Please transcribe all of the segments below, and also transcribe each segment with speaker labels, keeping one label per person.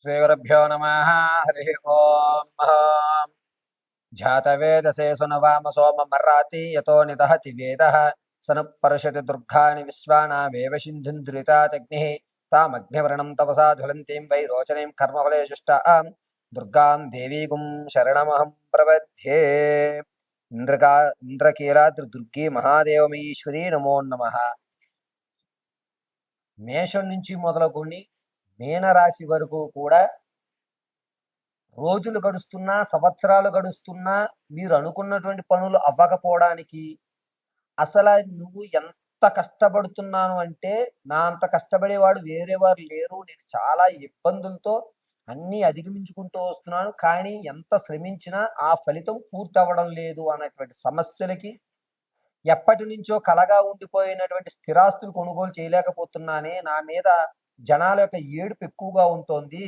Speaker 1: శ్రీగురుభ్యో నమ హరి ఓం జాతవేదసే సునవామ సోమ మర్రాతి యతో నిదహతి వేద సనుపరుషతి దుర్గాని విశ్వానావేవ సింధుంద్రితాగ్ని తామగ్నివర్ణం తపసా జ్వలంతీం వై రోచనీం కర్మఫలేశుష్టాం దుర్గాం దేవీగుం శరణమహం ప్రపద్యే. ఇంద్రకీలాద్రి దుర్గి మహాదేవమీశ్వరీ నమో నమః. మేషం నుంచి మొదలుకొని మీనరాశి వరకు కూడా రోజులు గడుస్తున్నా, సంవత్సరాలు గడుస్తున్నా మీరు అనుకున్నటువంటి పనులు అవ్వకపోవడానికి అసలు నువ్వు ఎంత కష్టపడుతున్నాను అంటే, నా అంత కష్టపడేవాడు వేరేవారు లేరు. నేను చాలా ఇబ్బందులతో అన్నీ అధిగమించుకుంటూ వస్తున్నాను. కానీ ఎంత శ్రమించినా ఆ ఫలితం పూర్తవ్వడం లేదు అనేటువంటి సమస్యలకి, ఎప్పటి నుంచో కలగా ఉండిపోయినటువంటి స్థిరాస్తులు కొనుగోలు చేయలేకపోతున్నానే, నా మీద జనాల యొక్క ఏడుపు ఎక్కువగా ఉంటోంది.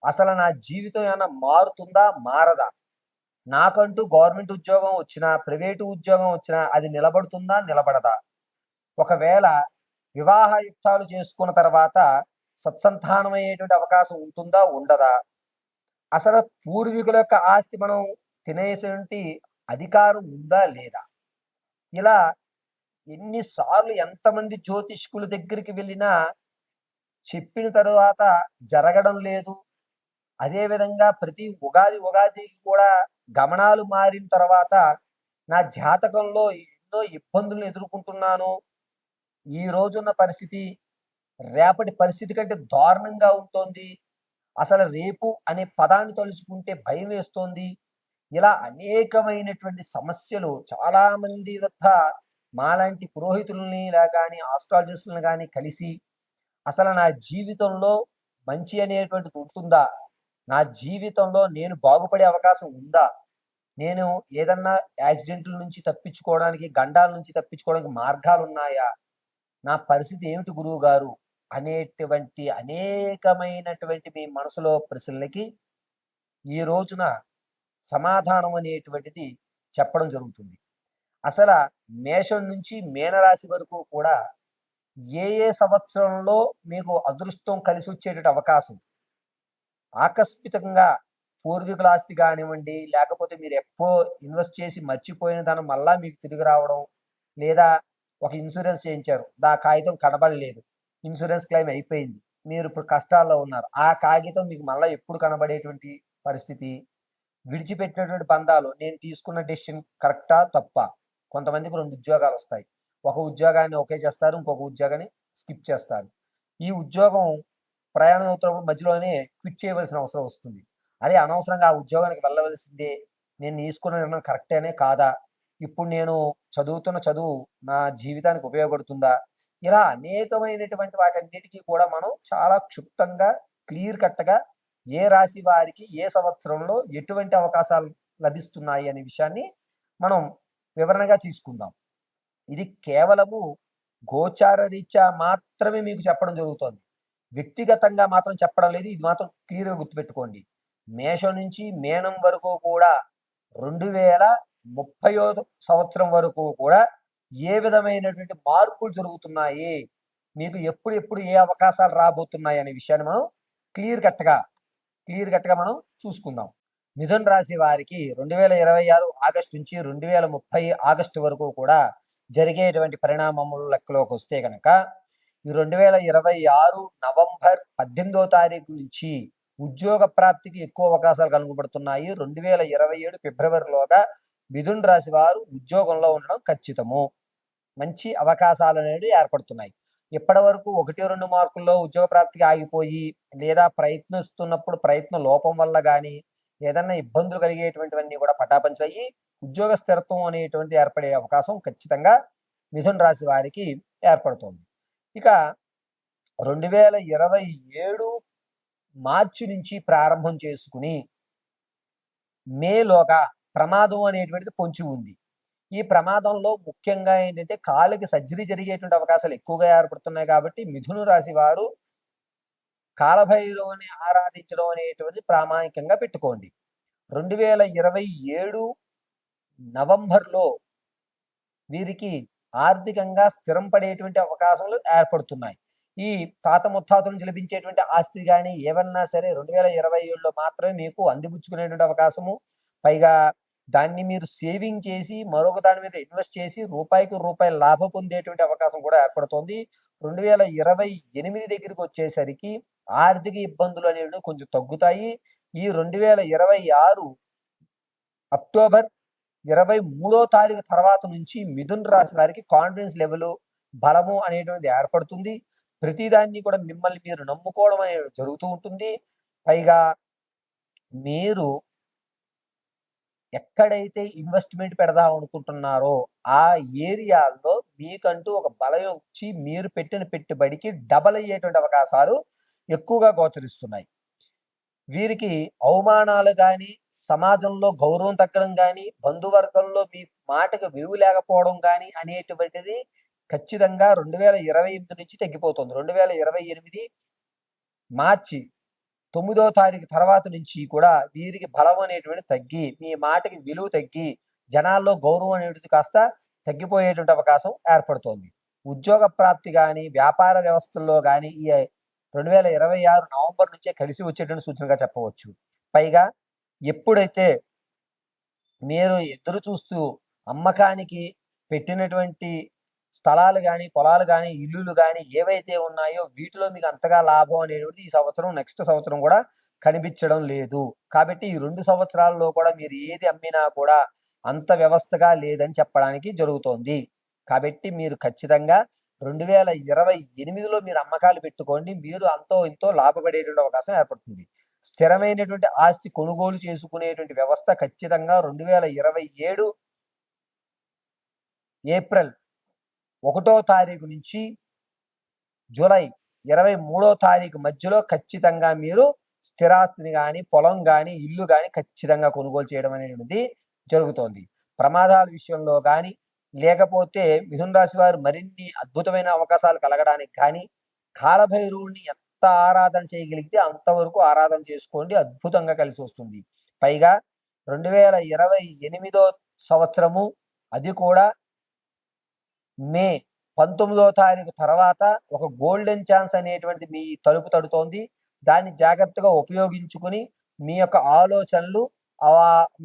Speaker 1: అసలు నా జీవితం ఏమైనా మారుతుందా, మారదా? నాకంటూ గవర్నమెంట్ ఉద్యోగం వచ్చినా, ప్రైవేటు ఉద్యోగం వచ్చినా అది నిలబడుతుందా, నిలబడదా? ఒకవేళ వివాహయుక్తాలు చేసుకున్న తర్వాత సత్సంతానం అయ్యేటువంటి అవకాశం ఉంటుందా, ఉండదా? అసలు పూర్వీకుల యొక్క ఆస్తి మనం తినేటువంటి అధికారం ఉందా, లేదా? ఇలా ఎన్నిసార్లు ఎంతమంది జ్యోతిష్కుల దగ్గరికి వెళ్ళినా చెప్పిన తరువాత జరగడం లేదు. అదేవిధంగా ప్రతి ఉగాదికి కూడా గమనాలు మారిన తర్వాత నా జాతకంలో ఎన్నో ఇబ్బందులను ఎదుర్కొంటున్నాను. ఈ రోజున్న పరిస్థితి రేపటి పరిస్థితి కంటే దారుణంగా ఉంటుంది. అసలు రేపు అనే పదాన్ని తలుచుకుంటే భయం వేస్తోంది. ఇలా అనేకమైనటువంటి సమస్యలు చాలా మంది వద్ద మాలాంటి పురోహితుల్ని కానీ ఆస్ట్రాలజిస్టులను కానీ కలిసి అసలు నా జీవితంలో మంచి అనేటువంటిది ఉంటుందా, నా జీవితంలో నేను బాగుపడే అవకాశం ఉందా, నేను ఏదన్నా యాక్సిడెంట్ల నుంచి తప్పించుకోవడానికి, గండాల నుంచి తప్పించుకోవడానికి మార్గాలు ఉన్నాయా, నా పరిస్థితి ఏమిటి గురువు గారు అనేటువంటి అనేకమైనటువంటి మీ మనసులో ప్రశ్నలకి ఈ రోజున సమాధానం అనేటువంటిది చెప్పడం జరుగుతుంది. అసలు మేషం నుంచి మీనరాశి వరకు కూడా ఏ ఏ సంవత్సరంలో మీకు అదృష్టం కలిసి వచ్చేటువంటి అవకాశం, ఆకస్మికంగా పూర్వీకుల ఆస్తి కానివ్వండి, లేకపోతే మీరు ఎప్పుడో ఇన్వెస్ట్ చేసి మర్చిపోయిన ధనం మళ్ళా మీకు తిరిగి రావడం, లేదా ఒక ఇన్సూరెన్స్ చేయించారు, ఆ కాగితం కనబడలేదు, ఇన్సూరెన్స్ క్లెయిమ్ అయిపోయింది, మీరు ఇప్పుడు కష్టాల్లో ఉన్నారు, ఆ కాగితం మీకు మళ్ళీ ఎప్పుడు కనబడేటువంటి పరిస్థితి, విడిచిపెట్టినటువంటి బంధాలు, నేను తీసుకున్న డెసిషన్ కరెక్టా తప్పా? కొంతమందికి 2 ఉద్యోగాలు వస్తాయి. ఒక ఉద్యోగాన్ని ఓకే చేస్తారు, ఇంకొక ఉద్యోగాన్ని స్కిప్ చేస్తారు. ఈ ఉద్యోగం ప్రయాణం అవుతున్నప్పుడు మధ్యలోనే క్విట్ చేయవలసిన అవసరం వస్తుంది. అదే అనవసరంగా ఆ ఉద్యోగానికి వెళ్ళవలసిందే, నేను తీసుకున్న నిర్ణయం కరెక్టేనే కాదా, ఇప్పుడు నేను చదువుతున్న చదువు నా జీవితానికి ఉపయోగపడుతుందా, ఇలా అనేకమైనటువంటి వాటన్నిటికీ కూడా మనం చాలా క్షుప్తంగా క్లియర్ కట్గా ఏ రాశి వారికి ఏ సంవత్సరంలో ఎటువంటి అవకాశాలు లభిస్తున్నాయి అనే విషయాన్ని మనం వివరణగా తీసుకుందాం. ఇది కేవలము గోచార రీత్యా మాత్రమే మీకు చెప్పడం జరుగుతోంది, వ్యక్తిగతంగా మాత్రం చెప్పడం లేదు. ఇది మాత్రం క్లియర్గా గుర్తుపెట్టుకోండి. మేషం నుంచి మీనం వరకు కూడా 2030 సంవత్సరం వరకు కూడా ఏ విధమైనటువంటి మార్పులు జరుగుతున్నాయి, మీకు ఎప్పుడు ఏ అవకాశాలు రాబోతున్నాయి అనే విషయాన్ని మనం క్లియర్ కట్గా మనం చూసుకుందాం. మిథున రాశి వారికి 2026 ఆగస్టు నుంచి 2030 ఆగస్టు వరకు కూడా జరిగేటువంటి పరిణామములు లెక్కలోకి వస్తే కనుక, ఈ 2026 నవంబర్ 18వ తారీఖు నుంచి ఉద్యోగ ప్రాప్తికి ఎక్కువ అవకాశాలు కనుగొబడుతున్నాయి. 2027 ఫిబ్రవరిలోగా మిథున రాశి వారు ఉద్యోగంలో ఉండడం ఖచ్చితము. మంచి అవకాశాలు అనేవి ఏర్పడుతున్నాయి. ఇప్పటి వరకు 1-2 మార్కుల్లో ఉద్యోగ ప్రాప్తికి ఆగిపోయి, లేదా ప్రయత్నిస్తున్నప్పుడు ప్రయత్న లోపం వల్ల కానీ ఏదన్నా ఇబ్బందులు కలిగేటువంటివన్నీ కూడా పటాపంచలయ్యి ఉద్యోగ స్థిరత్వం అనేటువంటి ఏర్పడే అవకాశం ఖచ్చితంగా మిథున రాశి వారికి ఏర్పడుతుంది. ఇక 2027 మార్చి నుంచి ప్రారంభం చేసుకుని మేలోగా ప్రమాదం అనేటువంటిది పొంచి ఉంది. ఈ ప్రమాదంలో ముఖ్యంగా ఏంటంటే కాళ్ళకి సర్జరీ జరిగేటువంటి అవకాశాలు ఎక్కువగా ఏర్పడుతున్నాయి. కాబట్టి మిథున రాశి వారు కాలభైరవుని ఆరాధించడం అనేటువంటిది ప్రామాణికంగా పెట్టుకోండి. 2027 నవంబర్లో వీరికి ఆర్థికంగా స్థిరం పడేటువంటి అవకాశాలు ఏర్పడుతున్నాయి. ఈ తాత ముత్తాతల నుంచి లభించేటువంటి ఆస్తి గాని ఏవన్నా సరే 2027లో మాత్రమే మీకు అందిపుచ్చుకునేటువంటి అవకాశము. పైగా దాన్ని మీరు సేవింగ్ చేసి మరొక దాని మీద ఇన్వెస్ట్ చేసి రూపాయికి రూపాయి లాభం పొందేటువంటి అవకాశం కూడా ఏర్పడుతోంది. 2028 దగ్గరికొచ్చేసరికి ఆర్థిక ఇబ్బందులు అనేవి కొంచెం తగ్గుతాయి. ఈ 2026 అక్టోబర్ 23వ తారీఖు తర్వాత నుంచి మిథున రాశి వారికి కాన్ఫిడెన్స్ లెవెల్, బలము అనేటువంటిది ఏర్పడుతుంది. ప్రతిదాన్ని కూడా మిమ్మల్ని మీరు నమ్ముకోవడం అనేది జరుగుతూ ఉంటుంది. పైగా మీరు ఎక్కడైతే ఇన్వెస్ట్మెంట్ పెడదాం అనుకుంటున్నారో ఆ ఏరియాల్లో మీకంటూ ఒక బలం వచ్చి మీరు పెట్టిన పెట్టుబడికి డబల్ అయ్యేటువంటి అవకాశాలు ఎక్కువగా గోచరిస్తున్నాయి. వీరికి అవమానాలు గాని, సమాజంలో గౌరవం తగ్గడం గాని, బంధువర్గంలో మీ మాటకు విలువ లేకపోవడం గాని అనేటువంటిది ఖచ్చితంగా 2028 నుంచి తగ్గిపోతుంది. 2028 మార్చి 9వ తారీఖు తర్వాత నుంచి కూడా వీరికి బలం అనేటువంటిది తగ్గి, మీ మాటకి విలువ తగ్గి, జనాల్లో గౌరవం అనేటిది కాస్త తగ్గిపోయేటువంటి అవకాశం ఏర్పడుతోంది. ఉద్యోగ ప్రాప్తి గాని, వ్యాపార వ్యవస్థల్లో గాని ఈ 2026 నవంబర్ నుంచే కలిసి వచ్చేటువంటి సూచనగా చెప్పవచ్చు. పైగా ఎప్పుడైతే మీరు ఎదురు చూస్తూ అమ్మకానికి పెట్టినటువంటి స్థలాలు గాని, పొలాలు గాని, ఇల్లులు గాని ఏవైతే ఉన్నాయో వీటిలో మీకు అంతగా లాభం అనేటువంటిది ఈ సంవత్సరం, నెక్స్ట్ సంవత్సరం కూడా కనిపించడం లేదు. కాబట్టి ఈ 2 సంవత్సరాల్లో కూడా మీరు ఏది అమ్మినా కూడా అంత వ్యవస్థగా లేదని చెప్పడానికి జరుగుతోంది. కాబట్టి మీరు ఖచ్చితంగా 2028లో మీరు అమ్మకాలు పెట్టుకోండి. మీరు అంతో ఇంతో లాభపడేటువంటి అవకాశం ఏర్పడుతుంది. స్థిరమైనటువంటి ఆస్తి కొనుగోలు చేసుకునేటువంటి వ్యవస్థ ఖచ్చితంగా 2027 ఏప్రిల్ 1వ తారీఖు నుంచి జూలై 23వ తారీఖు మధ్యలో ఖచ్చితంగా మీరు స్థిరాస్తిని గాని, పొలం గాని, ఇల్లు గాని ఖచ్చితంగా కొనుగోలు చేయడం అనేటువంటిది జరుగుతోంది. ప్రమాదాల విషయంలో గాని, లేకపోతే మిథున రాశి వారు మరిన్ని అద్భుతమైన అవకాశాలు కలగడానికి కానీ, కాలభైరవుడిని ఎంత ఆరాధన చేయగలిగితే అంతవరకు ఆరాధన చేసుకోండి. అద్భుతంగా కలిసి వస్తుంది. పైగా 2028 సంవత్సరము అది కూడా మే 19వ తారీఖు తర్వాత ఒక గోల్డెన్ ఛాన్స్ అనేటువంటిది మీ తలుపు తడుతోంది. దాన్ని జాగ్రత్తగా ఉపయోగించుకుని మీ యొక్క ఆలోచనలు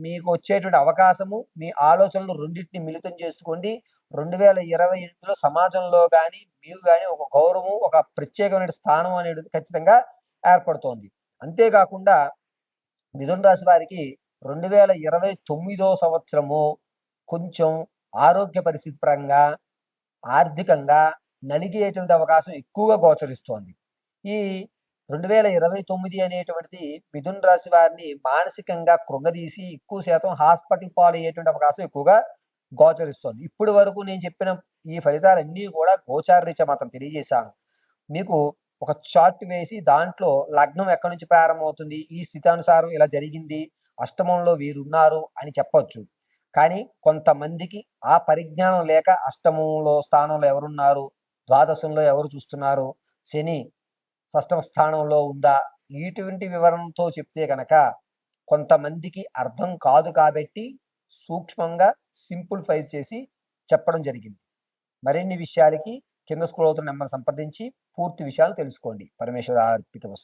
Speaker 1: మీకు వచ్చేటువంటి అవకాశము, మీ ఆలోచనలు రెండింటిని మిళితం చేసుకోండి. 2028లో సమాజంలో గాని, మీకు గాని ఒక గౌరవం, ఒక ప్రత్యేకమైన స్థానం అనేది ఖచ్చితంగా ఏర్పడుతోంది. అంతేకాకుండా మిథున రాశి వారికి 2029 సంవత్సరము కొంచెం ఆరోగ్య పరిస్థితి పరంగా, ఆర్థికంగా నలిగేటువంటి అవకాశం ఎక్కువగా గోచరిస్తోంది. ఈ 2029 అనేటువంటిది మిథున రాశి వారిని మానసికంగా కృంగదీసి ఎక్కువ శాతం హాస్పిటల్ పాలయ్యేటువంటి అవకాశం ఎక్కువగా గోచరిస్తోంది. ఇప్పటి వరకు నేను చెప్పిన ఈ ఫలితాలన్నీ కూడా గోచారరీత్యా మాత్రం తెలియజేశాను. మీకు ఒక చార్ట్ వేసి దాంట్లో లగ్నం ఎక్కడి నుంచి ప్రారంభమవుతుంది, ఈ స్థితానుసారం ఇలా జరిగింది, అష్టమంలో వీరున్నారు అని చెప్పొచ్చు. కానీ కొంతమందికి ఆ పరిజ్ఞానం లేక అష్టమంలో స్థానంలో ఎవరున్నారు, ద్వాదశంలో ఎవరు చూస్తున్నారు, శని షష్టమ స్థానంలో ఉందా, ఇటువంటి వివరణతో చెప్తే కనుక కొంతమందికి అర్థం కాదు. కాబట్టి సూక్ష్మంగా సింప్లిఫైజ్ చేసి చెప్పడం జరిగింది. మరిన్ని విషయాలకి కింద స్క్రోల్ అవుతున్న నెంబర్ సంప్రదించి పూర్తి విషయాలు తెలుసుకోండి. పరమేశ్వర అర్పితమస్తు.